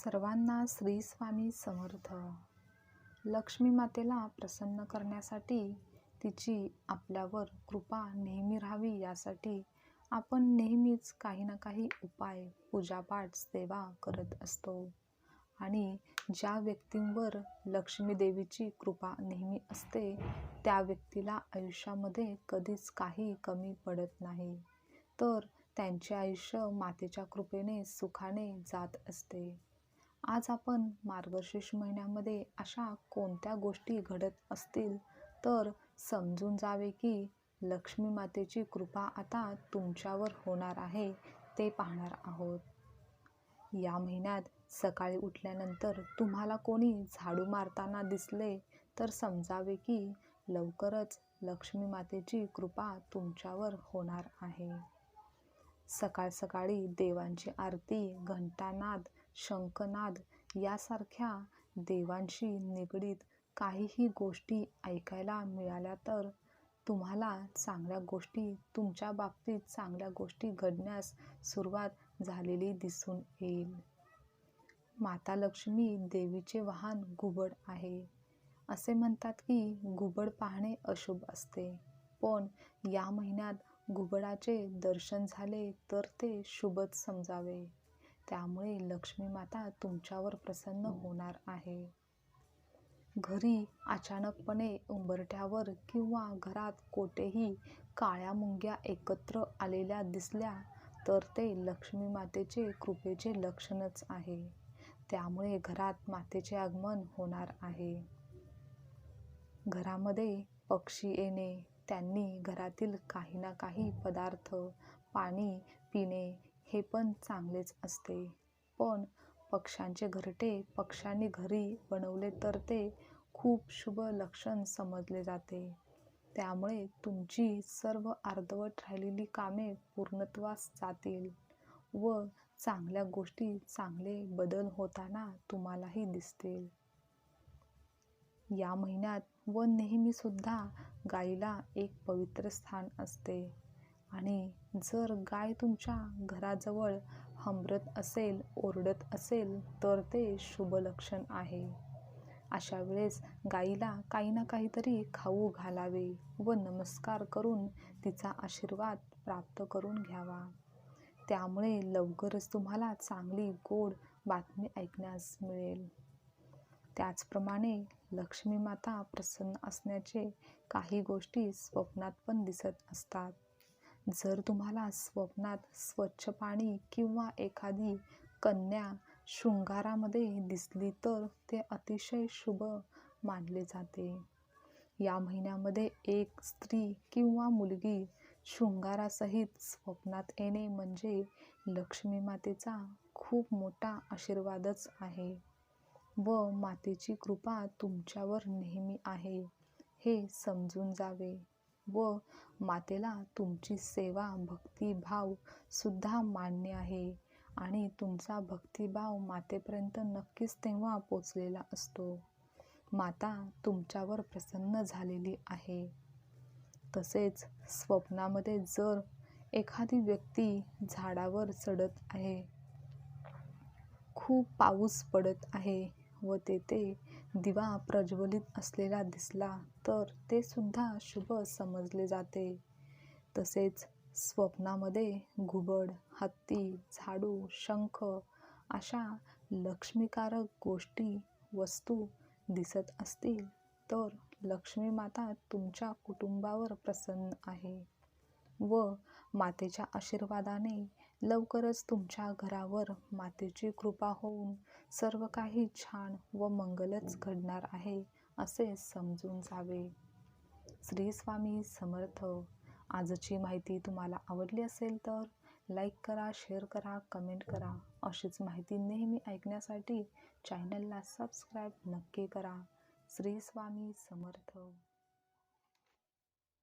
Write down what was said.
सर्वांना श्री स्वामी समर्थ. लक्ष्मी मातेला प्रसन्न करण्यासाठी, तिची आपल्यावर कृपा नेहमी राहावी यासाठी आपण नेहमीच काही ना काही उपाय, पूजापाठ, सेवा करत असतो. आणि ज्या व्यक्तींवर लक्ष्मी देवीची कृपा नेहमी असते, त्या व्यक्तीला आयुष्यामध्ये कधीच काही कमी पडत नाही, तर त्यांचे आयुष्य मातेच्या कृपेने सुखाने जात असते. आज आपण मार्गशीर्ष महिन्यामध्ये अशा कोणत्या गोष्टी घडत असतील तर समजून जावे की लक्ष्मी मातेची कृपा आता तुमच्यावर होणार आहे, ते पाहणार आहोत. या महिन्यात सकाळी उठल्यानंतर तुम्हाला कोणी झाडू मारताना दिसले तर समजावे की लवकरच लक्ष्मी मातेची कृपा तुमच्यावर होणार आहे. सकाळ सकाळी देवांची आरती, घंटानाद, शंखनाद यासारख्या देवांशी निगडीत काहीही गोष्टी ऐकायला मिळाल्या तर तुम्हाला चांगल्या गोष्टी, तुमच्या बाबतीत चांगल्या गोष्टी घडण्यास सुरुवात झालेली दिसून येईल. माता लक्ष्मी देवीचे वाहन घुबड आहे. असे म्हणतात की घुबड पाहणे अशुभ असते, पण या महिन्यात घुबडाचे दर्शन झाले तर ते शुभच समजावे. त्यामुळे लक्ष्मी माता तुमच्यावर प्रसन्न होणार आहे. घरी अचानकपणे उंबरठ्यावर किंवा घरात कोठेही काळ्या मुंग्या एकत्र आलेल्या दिसल्या तर ते लक्ष्मी मातेचे कृपेचे लक्षणच आहे. त्यामुळे घरात मातेचे आगमन होणार आहे. घरामध्ये पक्षी येणे, त्यांनी घरातील काही ना काही पदार्थ, पाणी पिणे हे पण चांगलेच असते, पण पक्ष्यांचे घरटे पक्ष्यांनी घरी बनवले तर ते खूप शुभ लक्षण समजले जाते. त्यामुळे तुमची सर्व अर्धवट राहिलेली कामे पूर्णत्वास जातील व चांगल्या गोष्टी, चांगले बदल होताना तुम्हालाही दिसतील. या महिन्यात व नेहमी सुद्धा गायीला एक पवित्र स्थान असते आणि जर गाय तुमच्या घराजवळ हंबरत असेल, ओरडत असेल तर ते शुभ लक्षण आहे. अशा वेळेस गायीला काही ना काहीतरी खाऊ घालावे व नमस्कार करून तिचा आशीर्वाद प्राप्त करून घ्यावा. त्यामुळे लवकरच तुम्हाला चांगली गोड बातमी ऐकण्यास मिळेल. त्याचप्रमाणे लक्ष्मी माता प्रसन्न असण्याचे काही गोष्टी स्वप्नात पण दिसत असतात. जर तुम्हाला स्वप्नात स्वच्छ पाणी किंवा एखादी कन्या शृंगारामध्ये दिसली तर ते अतिशय शुभ मानले जाते. या महिन्यामध्ये एक स्त्री किंवा मुलगी शृंगारासहित स्वप्नात येणे म्हणजे लक्ष्मी मातेचा खूप मोठा आशीर्वादच आहे व मातेची कृपा तुमच्यावर नेहमी आहे हे समजून जावे व मातेला तुमची सेवा, भक्तिभाव सुद्धा मान्य आहे आणि तुमचा भक्तिभाव मातेपर्यंत नक्कीच तेव्हा पोचलेला असतो माता तुमच्यावर प्रसन्न झालेली आहे. तसेच स्वप्नामध्ये जर एखादी व्यक्ती झाडावर चढत आहे, खूप पाऊस पडत आहे व तेथे दिवा प्रज्वलित असलेला दिसला तर ते सुद्धा शुभ समजले जाते. तसेच स्वप्नामध्ये घुबड, हत्ती, झाडू, शंख अशा लक्ष्मीकारक गोष्टी, वस्तू दिसत असतील तर लक्ष्मी माता तुमच्या कुटुंबावर प्रसन्न आहे व मातेच्या आशीर्वादाने लवकरच तुमच्या घरावर मातेची कृपा होऊन सर्व काही छान व मंगलच घडणार आहे असे समजून जावे. श्री स्वामी समर्थ. आजची माहिती तुम्हाला आवडली असेल तर लाईक करा, शेअर करा, कमेंट करा. अशीच माहिती नेहमी ऐकण्यासाठी चॅनलला सबस्क्राईब नक्की करा. श्री स्वामी समर्थ.